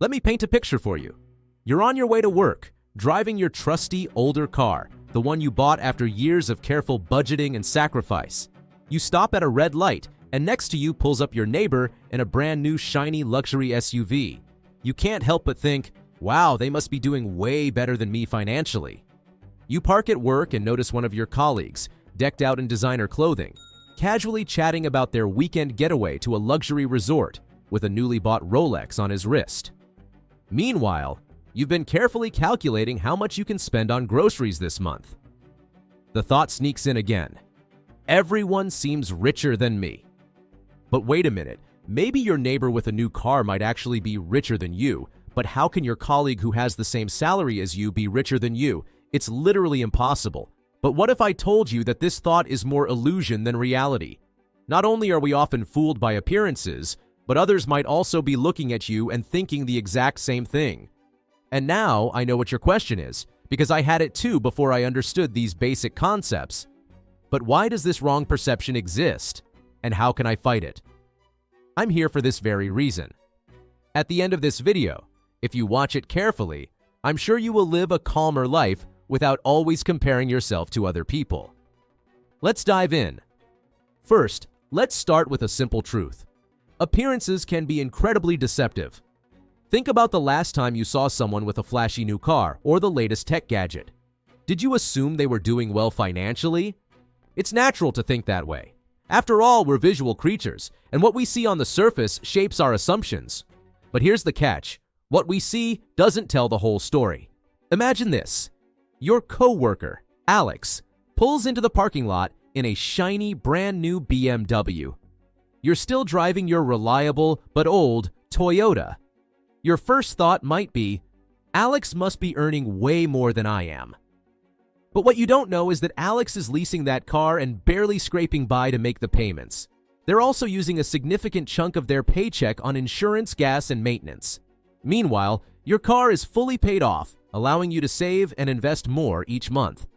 Let me paint a picture for you. You're on your way to work, driving your trusty older car, the one you bought after years of careful budgeting and sacrifice. You stop at a red light, and next to you pulls up your neighbor in a brand new shiny luxury SUV. You can't help but think, wow, they must be doing way better than me financially. You park at work and notice one of your colleagues, decked out in designer clothing, casually chatting about their weekend getaway to a luxury resort with a newly bought Rolex on his wrist. Meanwhile, you've been carefully calculating how much you can spend on groceries this month. The thought sneaks in again. Everyone seems richer than me. But wait a minute, maybe your neighbor with a new car might actually be richer than you, but how can your colleague who has the same salary as you be richer than you? It's literally impossible. But what if I told you that this thought is more illusion than reality? Not only are we often fooled by appearances, but others might also be looking at you and thinking the exact same thing. And now I know what your question is, because I had it too before I understood these basic concepts. But why does this wrong perception exist? And how can I fight it? I'm here for this very reason. At the end of this video, if you watch it carefully, I'm sure you will live a calmer life without always comparing yourself to other people. Let's dive in. First, let's start with a simple truth. Appearances can be incredibly deceptive. Think about the last time you saw someone with a flashy new car or the latest tech gadget. Did you assume they were doing well financially? It's natural to think that way. After all, we're visual creatures, and what we see on the surface shapes our assumptions. But here's the catch. What we see doesn't tell the whole story. Imagine this. Your coworker, Alex, pulls into the parking lot in a shiny, brand new BMW. You're still driving your reliable but old Toyota. Your first thought might be, Alex must be earning way more than I am. But what you don't know is that Alex is leasing that car and barely scraping by to make the payments. They're also using a significant chunk of their paycheck on insurance, gas, and maintenance. Meanwhile, your car is fully paid off, allowing you to save and invest more each month.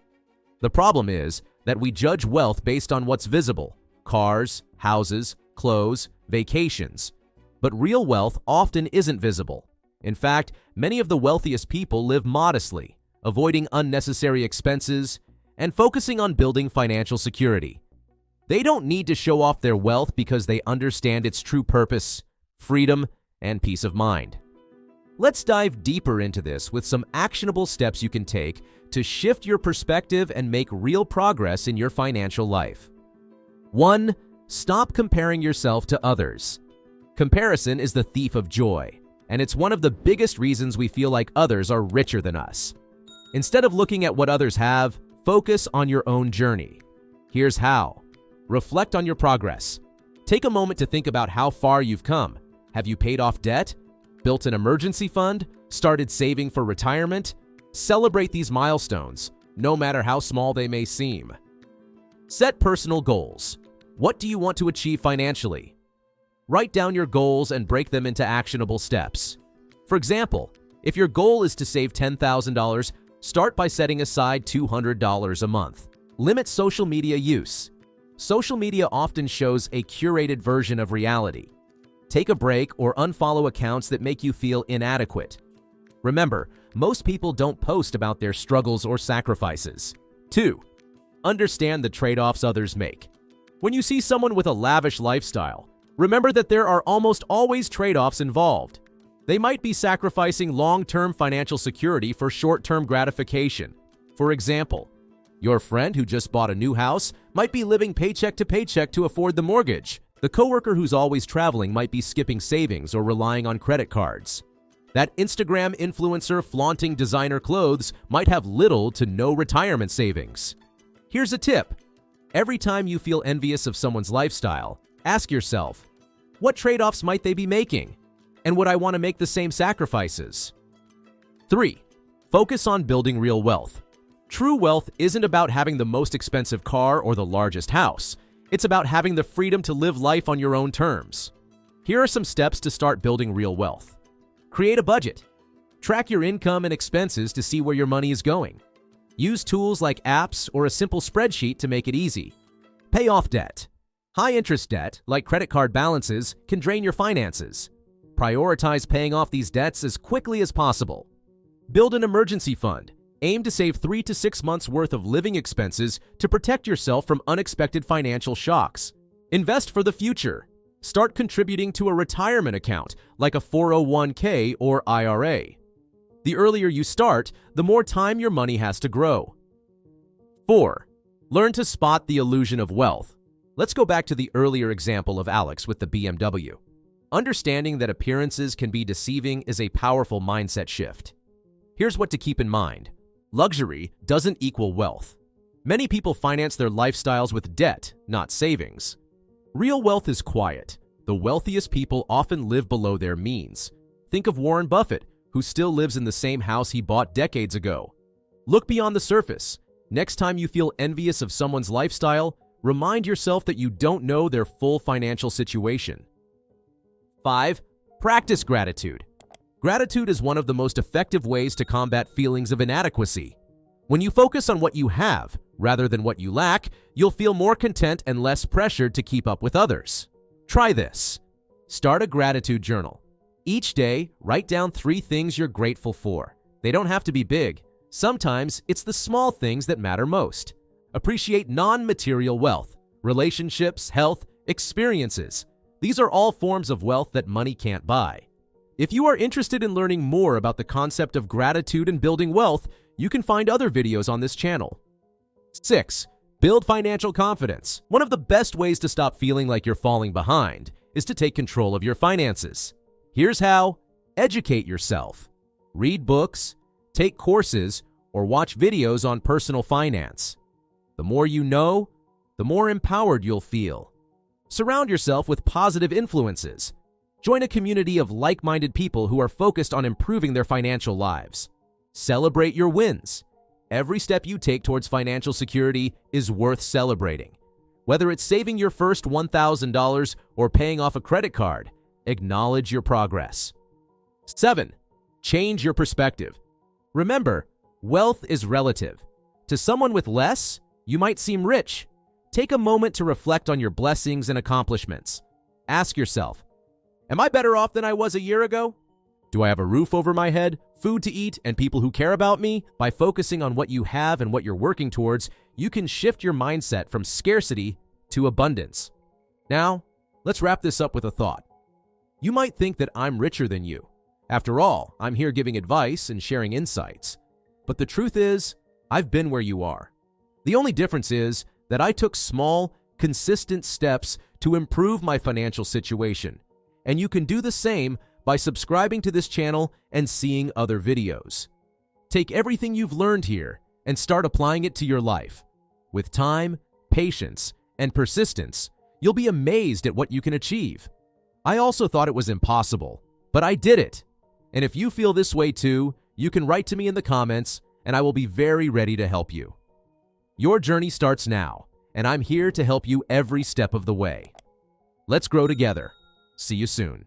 The problem is that we judge wealth based on what's visible: cars, houses, clothes, vacations. But real wealth often isn't visible. In fact, many of the wealthiest people live modestly, avoiding unnecessary expenses and focusing on building financial security. They don't need to show off their wealth because they understand its true purpose, freedom, and peace of mind. Let's dive deeper into this with some actionable steps you can take to shift your perspective and make real progress in your financial life. 1. Stop comparing yourself to others. Comparison is the thief of joy, and it's one of the biggest reasons we feel like others are richer than us. Instead of looking at what others have, focus on your own journey. Here's how. Reflect on your progress. Take a moment to think about how far you've come. Have you paid off debt? Built an emergency fund? Started saving for retirement? Celebrate these milestones, no matter how small they may seem. Set personal goals. What do you want to achieve financially? Write down your goals and break them into actionable steps. For example, if your goal is to save $10,000, start by setting aside $200 a month. Limit social media use. Social media often shows a curated version of reality. Take a break or unfollow accounts that make you feel inadequate. Remember, most people don't post about their struggles or sacrifices. 2. Understand the trade-offs others make. When you see someone with a lavish lifestyle, remember that there are almost always trade-offs involved. They might be sacrificing long-term financial security for short-term gratification. For example, your friend who just bought a new house might be living paycheck to paycheck to afford the mortgage. The coworker who's always traveling might be skipping savings or relying on credit cards. That Instagram influencer flaunting designer clothes might have little to no retirement savings. Here's a tip. Every time you feel envious of someone's lifestyle, ask yourself, what trade-offs might they be making? And would I want to make the same sacrifices? 3. Focus on building real wealth. True wealth isn't about having the most expensive car or the largest house. It's about having the freedom to live life on your own terms. Here are some steps to start building real wealth. Create a budget. Track your income and expenses to see where your money is going. Use tools like apps or a simple spreadsheet to make it easy. Pay off debt. High-interest debt, like credit card balances, can drain your finances. Prioritize paying off these debts as quickly as possible. Build an emergency fund. Aim to save 3 to 6 months' worth of living expenses to protect yourself from unexpected financial shocks. Invest for the future. Start contributing to a retirement account like a 401k or IRA. The earlier you start, the more time your money has to grow. 4. Learn to spot the illusion of wealth. Let's go back to the earlier example of Alex with the BMW. Understanding that appearances can be deceiving is a powerful mindset shift. Here's what to keep in mind. Luxury doesn't equal wealth. Many people finance their lifestyles with debt, not savings. Real wealth is quiet. The wealthiest people often live below their means. Think of Warren Buffett, who still lives in the same house he bought decades ago. Look beyond the surface. Next time you feel envious of someone's lifestyle, remind yourself that you don't know their full financial situation. 5. Practice gratitude. Gratitude is one of the most effective ways to combat feelings of inadequacy. When you focus on what you have, rather than what you lack, you'll feel more content and less pressured to keep up with others. Try this. Start a gratitude journal. Each day, write down 3 things you're grateful for. They don't have to be big. Sometimes it's the small things that matter most. Appreciate non-material wealth, relationships, health, experiences. These are all forms of wealth that money can't buy. If you are interested in learning more about the concept of gratitude and building wealth, you can find other videos on this channel. 6. Build financial confidence. One of the best ways to stop feeling like you're falling behind is to take control of your finances. Here's how. Educate yourself. Read books, take courses, or watch videos on personal finance. The more you know, the more empowered you'll feel. Surround yourself with positive influences. Join a community of like-minded people who are focused on improving their financial lives. Celebrate your wins. Every step you take towards financial security is worth celebrating. Whether it's saving your first $1,000 or paying off a credit card, acknowledge your progress. 7. Change your perspective. Remember, wealth is relative. To someone with less, you might seem rich. Take a moment to reflect on your blessings and accomplishments. Ask yourself, am I better off than I was a year ago? Do I have a roof over my head, food to eat, and people who care about me? By focusing on what you have and what you're working towards, you can shift your mindset from scarcity to abundance. Now, let's wrap this up with a thought. You might think that I'm richer than you. After all, I'm here giving advice and sharing insights. But the truth is, I've been where you are. The only difference is that I took small, consistent steps to improve my financial situation. And you can do the same by subscribing to this channel and seeing other videos. Take everything you've learned here and start applying it to your life. With time, patience, and persistence, you'll be amazed at what you can achieve. I also thought it was impossible, but I did it. And if you feel this way too, you can write to me in the comments and I will be very ready to help you. Your journey starts now, and I'm here to help you every step of the way. Let's grow together. See you soon.